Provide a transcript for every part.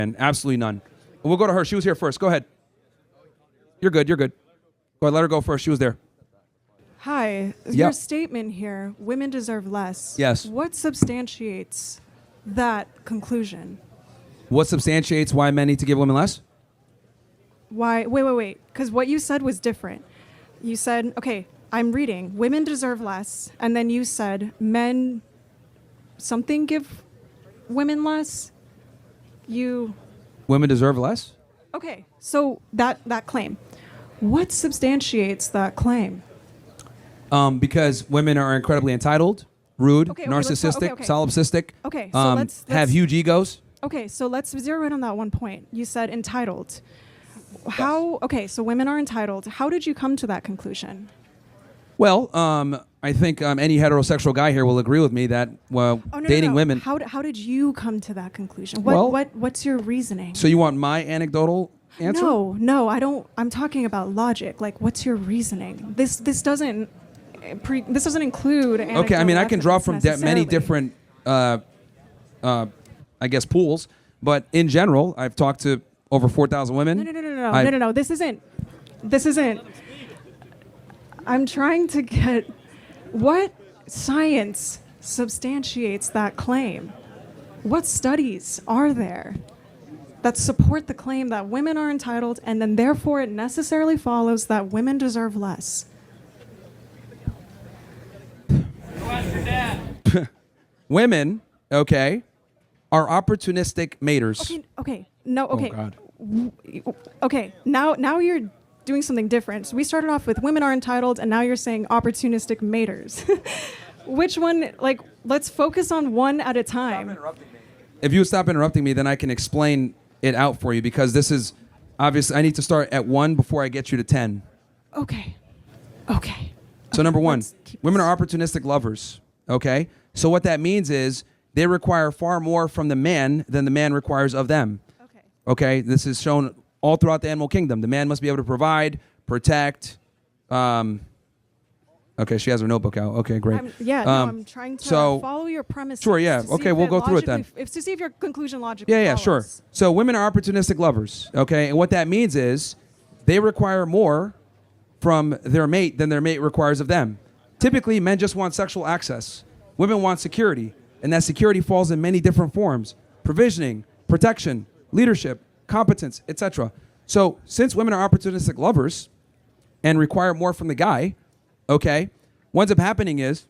And absolutely none. We'll go to her. She was here first. Go ahead. You're good. You're good. Go ahead. Let her go first. She was there. Hi. Your statement here, women deserve less. Yes. What substantiates that conclusion? What substantiates why men need to give women less? Why? Wait. Because what you said was different. You said, okay, I'm reading, women deserve less. And then you said, men something give women less? Women deserve less? Okay, so that claim. What substantiates that claim? Because women are incredibly entitled, rude, narcissistic, solipsistic, so let's have huge egos. Okay, so let's zero in on that one point. You said entitled. How? Okay, so women are entitled. How did you come to that conclusion? Well, I think any heterosexual guy here will agree with me that dating women. How did you come to that conclusion? What's your reasoning? So you want my anecdotal answer? No, I don't. I'm talking about logic. Like, what's your reasoning? This doesn't include. Okay, I mean, I can draw from many different, I guess, pools, but in general, I've talked to over 4,000 women. No. This isn't. I'm trying to get what science substantiates that claim. What studies are there that support the claim that women are entitled, and then therefore it necessarily follows that women deserve less? Women, okay, are opportunistic maters. Okay. No, okay. Oh, God. Okay, now you're doing something different. So we started off with women are entitled, and now you're saying opportunistic maters. Which one, let's focus on one at a time. If you stop interrupting me, then I can explain it out for you, because this is, obviously, I need to start at 1 before I get you to 10. Okay. So number 1, women are opportunistic lovers, okay? So what that means is they require far more from the man than the man requires of them. Okay, this is shown all throughout the animal kingdom. The man must be able to provide, protect. Okay, she has her notebook out. Okay, great. I'm trying to follow your premise. Sure, yeah. Okay, we'll go through it then. To see if your conclusion logically Yeah, follows. sure. So women are opportunistic lovers, okay? And what that means is they require more from their mate than their mate requires of them. Typically, men just want sexual access. Women want security, and that security falls in many different forms: provisioning, protection, leadership, competence, etc. So since women are opportunistic lovers and require more from the guy, okay, what ends up happening is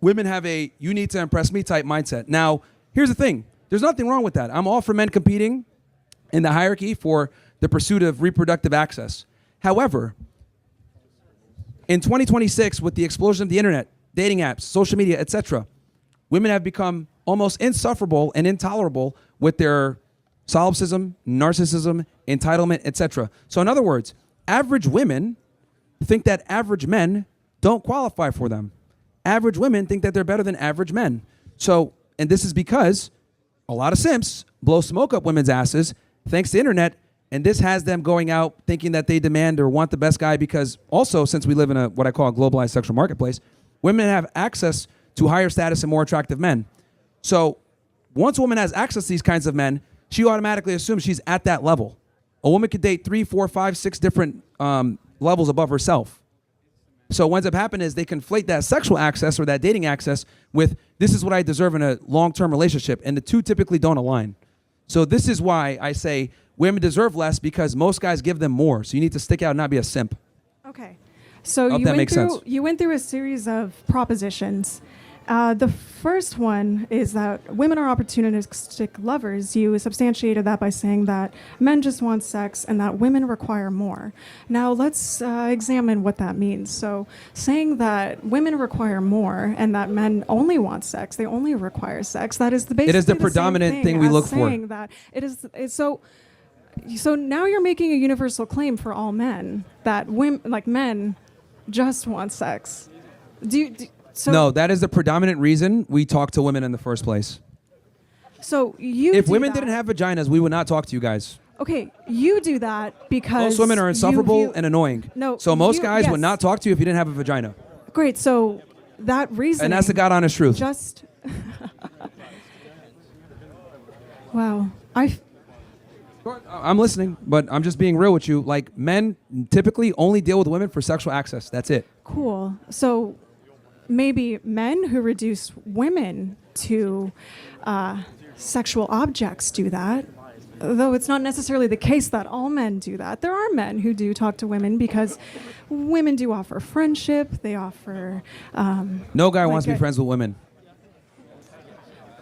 women have a you need to impress me type mindset. Now, here's the thing. There's nothing wrong with that. I'm all for men competing in the hierarchy for the pursuit of reproductive access. However, in 2026, with the explosion of the internet, dating apps, social media, etc., women have become almost insufferable and intolerable with their solipsism, narcissism, entitlement, etc. So in other words, average women think that average men don't qualify for them. Average women think that they're better than average men. So, and this is because a lot of simps blow smoke up women's asses thanks to the internet, and this has them going out thinking that they demand or want the best guy, because also, since we live in what I call a globalized sexual marketplace, women have access to higher status and more attractive men. So once a woman has access to these kinds of men, she automatically assumes she's at that level. A woman could date 3, 4, 5, 6 different levels above herself. So what ends up happening is they conflate that sexual access or that dating access with this is what I deserve in a long-term relationship, and the two typically don't align. So this is why I say women deserve less, because most guys give them more. So you need to stick out and not be a simp. Okay. So you went through a series of propositions. The first one is that women are opportunistic lovers. You substantiated that by saying that men just want sex and that women require more. Now let's examine what that means. So saying that women require more and that men only want sex, they only require sex, that is basically it is the predominant thing we look for. That so now you're making a universal claim for all men that men just want sex. No, that is the predominant reason we talk to women in the first place. So if women didn't have vaginas, we would not talk to you guys. Okay, you do that because most women are insufferable and annoying. No, so most guys would not talk to you if you didn't have a vagina. Great. So that reason. And that's the God honest truth. Wow. I'm listening, but I'm just being real with you. Like, men typically only deal with women for sexual access. That's it. Cool. So maybe men who reduce women to sexual objects do that, though it's not necessarily the case that all men do that. There are men who do talk to women because women do offer friendship. They offer... no guy wants to be friends with women.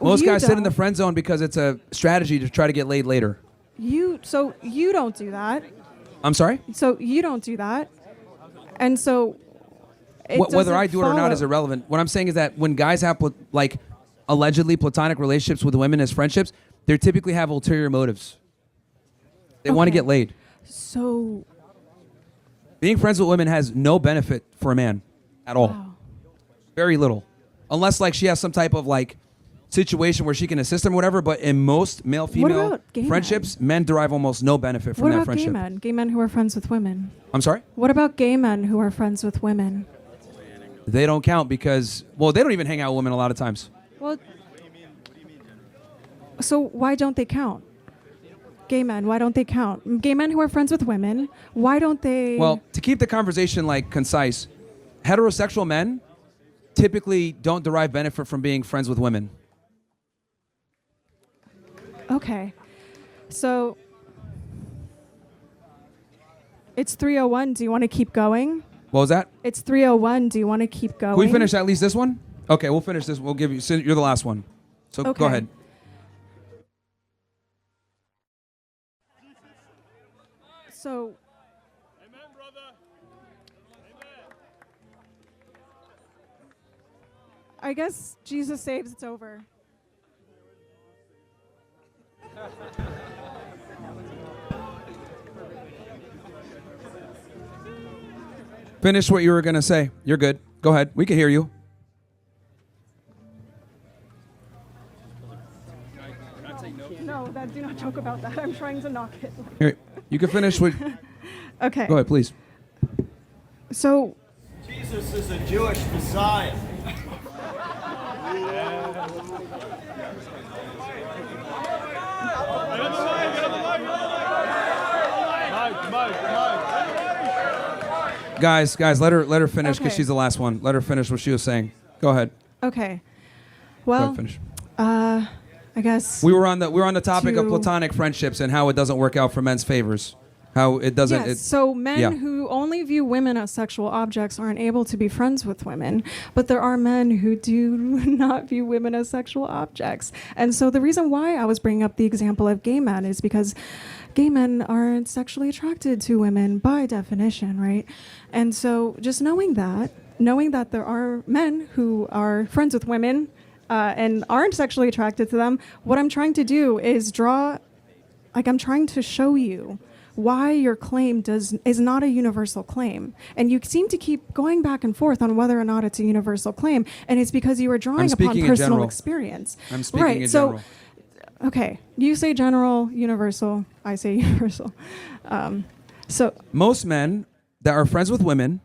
Most guys sit in the friend zone because it's a strategy to try to get laid later. So you don't do that. I'm sorry? So you don't do that. And so whether I do it or not is irrelevant. What I'm saying is that when guys have allegedly platonic relationships with women as friendships, they typically have ulterior motives. They want to get laid. So being friends with women has no benefit for a man at all. Wow. Very little. Unless she has some type of situation where she can assist them or whatever, but in most male-female friendships, men derive almost no benefit from that friendship. What about gay men? Gay men who are friends with women? I'm sorry? What about gay men who are friends with women? They don't count because, they don't even hang out with women a lot of times. Well, so why don't they count? Gay men, why don't they count? Gay men who are friends with women, why don't they... Well, to keep the conversation concise, heterosexual men typically don't derive benefit from being friends with women. Okay. So it's 3:01. Do you want to keep going? What was that? It's 3:01. Do you want to keep going? Can we finish at least this one? Okay, we'll finish this. We'll give you... So you're the last one. So okay. Go ahead. So... Amen, brother. Amen. I guess Jesus saves, it's over. Finish what you were going to say. You're good. Go ahead. We can hear you. No, do not joke about that. I'm trying to knock it. Here, you can finish with... Okay. Go ahead, please. So... Jesus is a Jewish Messiah. Guys, let her finish because she's the last one. Let her finish what she was saying. Go ahead. Okay. Go Well, ahead, finish. I guess we were on the topic of platonic friendships and how it doesn't work out for men's favors. How it doesn't. Yes, so men who only view women as sexual objects aren't able to be friends with women, but there are men who do not view women as sexual objects. And so the reason why I was bringing up the example of gay men is because gay men aren't sexually attracted to women by definition, right? And so just knowing that there are men who are friends with women and aren't sexually attracted to them, what I'm trying to do is I'm trying to show you why your claim is not a universal claim. And you seem to keep going back and forth on whether or not it's a universal claim, and it's because you are drawing upon personal experience. I'm speaking in general. Okay, you say general, universal, I say universal. So most men that are friends with women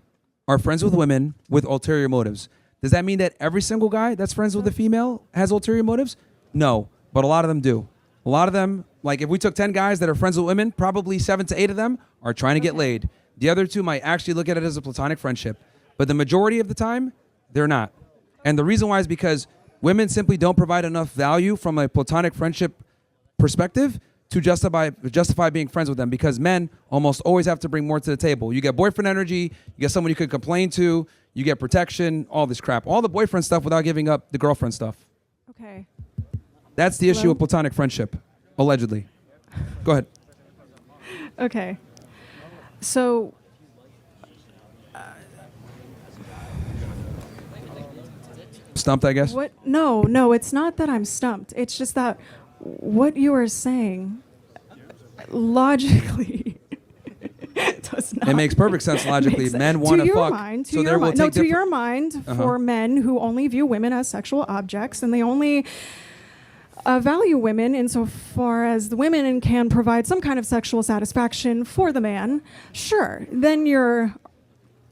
are friends with women with ulterior motives. Does that mean that every single guy that's friends with a female has ulterior motives? No, but a lot of them do. A lot of them, if we took 10 guys that are friends with women, probably 7 to 8 of them are trying to get laid. The other 2 might actually look at it as a platonic friendship. But the majority of the time, they're not. And the reason why is because women simply don't provide enough value from a platonic friendship perspective to justify being friends with them, because men almost always have to bring more to the table. You get boyfriend energy, you get someone you could complain to, you get protection, all this crap. All the boyfriend stuff without giving up the girlfriend stuff. Okay. That's the issue with platonic friendship, allegedly. Go ahead. Okay. So... Stumped, I guess? No, it's not that I'm stumped. It's just that what you are saying logically does not. It makes perfect sense logically. Men want to fuck. To your mind, for men who only view women as sexual objects and they only value women insofar as the women can provide some kind of sexual satisfaction for the man, sure, then your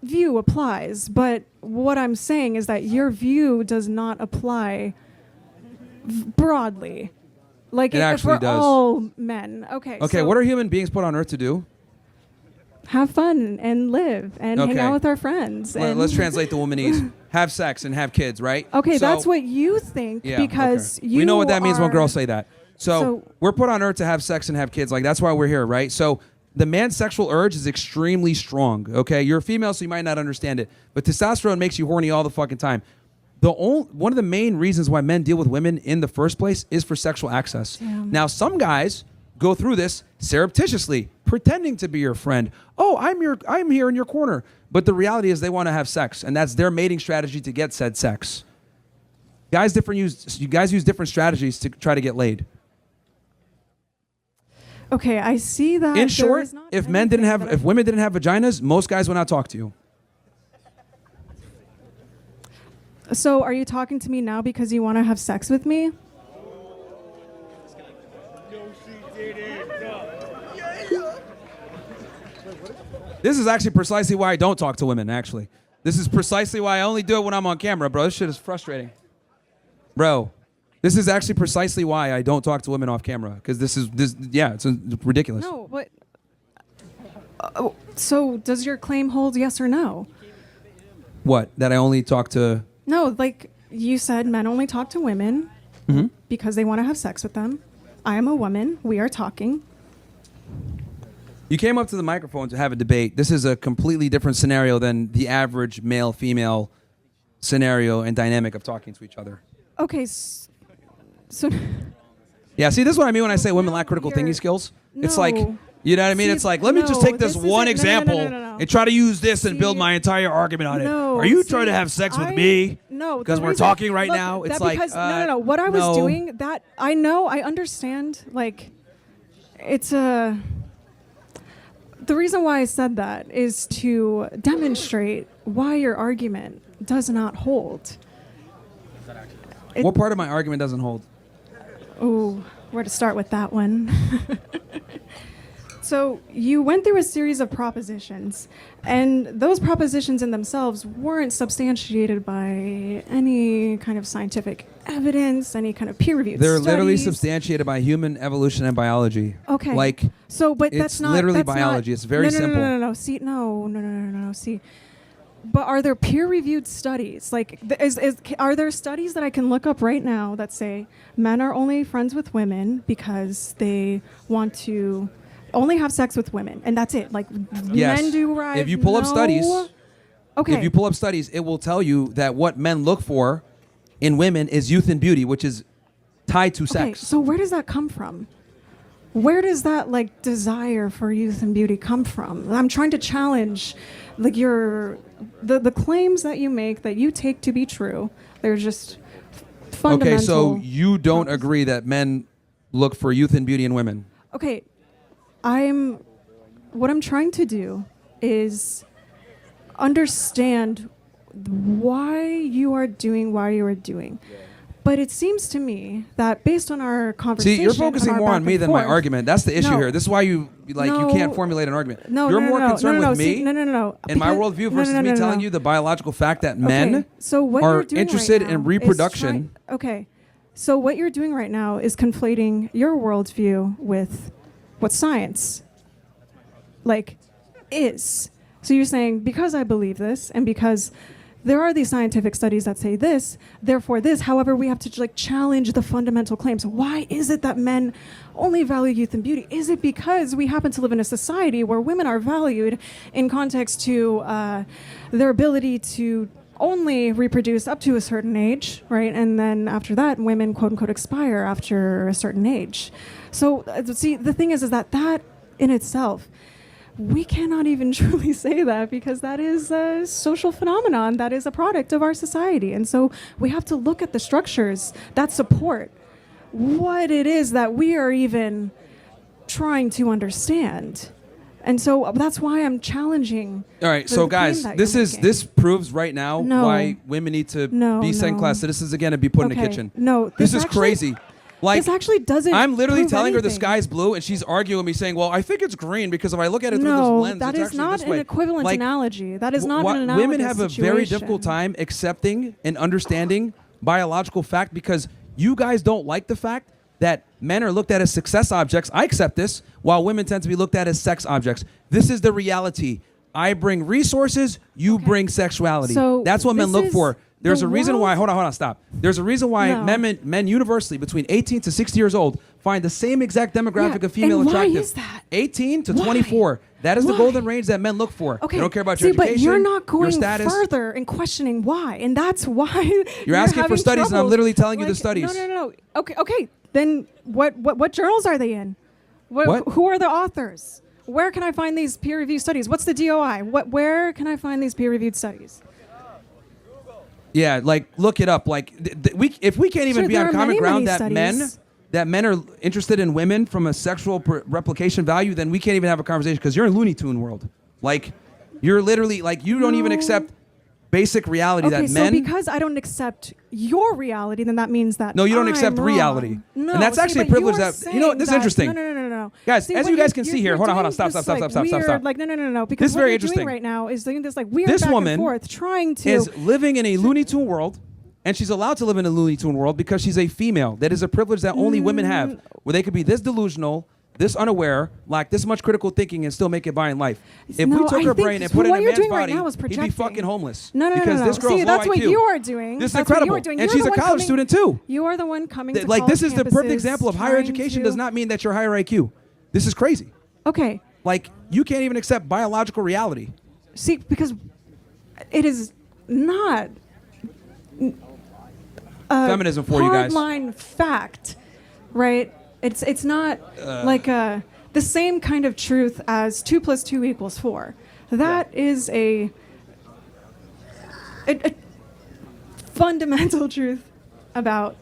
view applies. But what I'm saying is that your view does not apply broadly. Like It actually for does. all men. Okay. Okay, so what are human beings put on earth to do? have fun and live and hang Okay. out with our friends. And Let's translate the womanese. Have sex and have kids, right? Okay, So- that's what you think Yeah, because okay. you We know what that means when are- girls say that. So So- we're put on earth to have sex and have kids. Like that's why we're here, right? So the man's sexual urge is extremely strong. Okay, you're a female, so you might not understand it, but testosterone makes you horny all the fucking time. One of the main reasons why men deal with women in the first place is for sexual access. Damn. Now, some guys go through this surreptitiously, pretending to be your friend. Oh, I'm here in your corner. But the reality is they want to have sex, and that's their mating strategy to get said sex. Guys use different strategies to try to get laid. Okay, I see that. In there short, is not if women didn't have vaginas, most guys would not talk to you. So are you talking to me now because you want to have sex with me? This is actually precisely why I don't talk to women, actually. This is precisely why I only do it when I'm on camera, bro. This shit is frustrating. Bro, this is actually precisely why I don't talk to women off camera. Because it's ridiculous. No, what? So does your claim hold yes or no? What? That I only talk to... No, like you said, men only talk to women because they want to have sex with them. I am a woman. We are talking. You came up to the microphone to have a debate. This is a completely different scenario than the average male-female scenario and dynamic of talking to each other. Okay, so... Yeah, see, this is what I mean when I say women lack critical you're- thinking skills. It's No. like, you know what I mean? See, It's like, let me just no, take this this one isn't- no, no, no, example no, no, no. and try to use this and build See, my entire argument on it. No, Are you see, trying to have sex with I- me? No, Because the we're reason- talking right look, now. It's that like, because, no. What I was no. doing, that I know, I understand. Like, it's a. The reason why I said that is to demonstrate why your argument does not hold. What part of my argument doesn't hold? Oh, where to start with that one? So you went through a series of propositions, and those propositions in themselves weren't substantiated by any kind of scientific evidence, any kind of peer-reviewed They're literally studies. substantiated by human evolution and biology. Okay. Like, So, but it's that's not literally that's not- biology. It's very no, simple. No. See, no. See, but are there peer-reviewed studies? Like, are there studies that I can look up right now that say men are only friends with women because they want to only have sex with women, and that's it? Like, Yes. men do right. If you pull up studies, Okay. If you pull up studies, it will tell you that what men look for in women is youth and beauty, which is tied to Okay, sex. so where does that come from? Where does that like desire for youth and beauty come from? I'm trying to challenge like the claims that you make that you take to be true. They're just fundamental. Okay, so you don't agree that men look for youth and beauty in women? Okay, what I'm trying to do is understand why you are doing. But it seems to me that based on our conversation, See, you're focusing and our more on back me and than my forth- argument. That's the issue No. here. This is why you No. can't formulate an argument. No, You're no, more no, concerned no, with see, me no. and my Because- worldview no, versus no, me no, telling no. you the biological fact that Okay, men so what are you're doing interested right in now is reproduction. Okay, so what you're doing right now is conflating your worldview with what science is. So you're saying because I believe this and because there are these scientific studies that say this, therefore this. However, we have to challenge the fundamental claims. Why is it that men only value youth and beauty? Is it because we happen to live in a society where women are valued in context to their ability to only reproduce up to a certain age, right? And then after that, women quote unquote expire after a certain age. So see, the thing is that in itself, we cannot even truly say that because that is a social phenomenon that is a product of our society. And so we have to look at the structures that support what it is that we are even trying to understand. And so that's why I'm challenging. All right, the so claim guys, that you're making. this proves right now No. why women need to No, be second-class no. citizens again and be put in the Okay, kitchen. no, this this is actually- crazy. Like, this actually doesn't. I'm literally prove telling her the anything. sky's blue, and she's arguing with me, saying, "Well, I think it's green because if I look at it through No, this lens, that it's is actually not this way." an equivalent Like, analogy. That is not What- an analogous women have a very situation. difficult time accepting and understanding biological fact because you guys don't like the fact that men are looked at as success objects. I accept this, while women tend to be looked at as sex objects. This is the reality. I bring resources, you bring sexuality. So that's what men look for. There's a reason why, hold on, stop. There's a reason why men universally between 18 to 60 years old find the same exact demographic of female and attractive. Why is that? 18 to 24. That is the golden range that men look for. Okay. They don't care about your education, but you're not going your status. further and questioning why, and that's why you're asking for studies, and I'm literally telling you the studies. No. Okay. Then what journals are they in? What? Who are the authors? Where can I find these peer-reviewed studies? What's the DOI? Where can I find these peer-reviewed studies? Yeah, like look it up. Like if we can't even be on common ground that men are interested in women from a sexual replication value, then we can't even have a conversation because you're in Looney Tune world. Like you're literally like you don't even accept basic reality that men. So because I don't accept your reality, then that means that no, you don't accept wrong. reality. No, and that's actually a privilege that this is interesting. No. Guys, see, as you guys can see here, hold on, stop. Like no. Because this is what very you're interesting. doing right now is doing this like weird this back woman and forth, trying to is living in a Looney Tune world. And she's allowed to live in a Looney Tune world because she's a female. That is a privilege that only women have, where they could be this delusional, this unaware, lack this much critical thinking, and still make it by in life. If we took her brain and put it in a man's body, he'd be fucking homeless. No. Because this girl's See, that's low what IQ. you are doing. This is That's what incredible. you are doing. And You're she's the a one college coming- student too. You are the one coming to Like college this is the perfect campuses example of higher trying education to- does not mean that you're higher IQ. This is crazy. Okay. Like you can't even accept biological reality. See, because it is not Feminism for you guys. hardline fact, right? It's not like the same kind of truth as 2 + 2 = 4. That is a fundamental truth about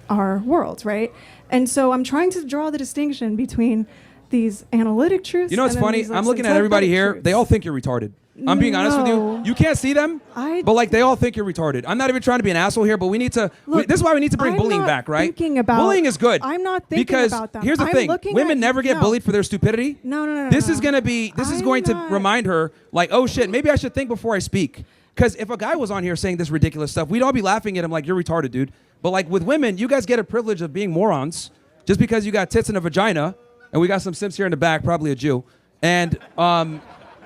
our world, right? And so I'm trying to draw the distinction between these analytic truths. You know what's and then funny? these, like, I'm looking at everybody here. synthetic They all truths. think you're retarded. I'm being honest with you. No. You can't see them, but like they all think you're retarded. I'm not even trying to be an asshole here, but we need to. Look, this is why we need to bring I'm bullying not back, right? thinking about- Bullying is good. I'm not thinking because about them. here's the I'm thing: looking women at- never get no. bullied for their stupidity. No. This is gonna be. This is I'm going to not- remind her, like, oh shit, maybe I should think before I speak. Because if a guy was on here saying this ridiculous stuff, we'd all be laughing at him like, you're retarded, dude. But like with women, you guys get a privilege of being morons just because you got tits and a vagina, and we got some simps here in the back, probably a Jew, and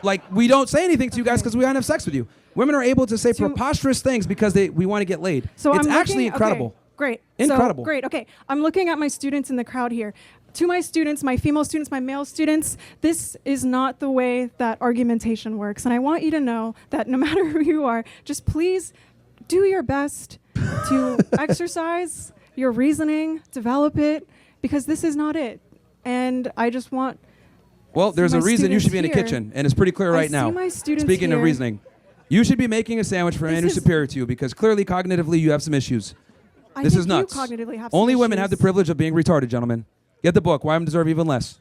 like we don't say anything to you guys because we don't have sex with you. Women are able to say preposterous things because we want to get laid. So it's I'm actually looking, incredible. Okay, great. Incredible. So, great. Okay. I'm looking at my students in the crowd here. To my students, my female students, my male students, this is not the way that argumentation works. And I want you to know that no matter who you are, just please do your best to exercise your reasoning, develop it, because this is not it. And I just want... Well, there's a my reason you should be in a students kitchen, and it's pretty clear right now. my students Speaking of here. reasoning, you should be making a sandwich for a man who's superior to you because clearly cognitively you have some issues. I This think is nuts. You cognitively have some Only women have the issues. privilege of being retarded, gentlemen. Get the book, Why Women Deserve Even Less.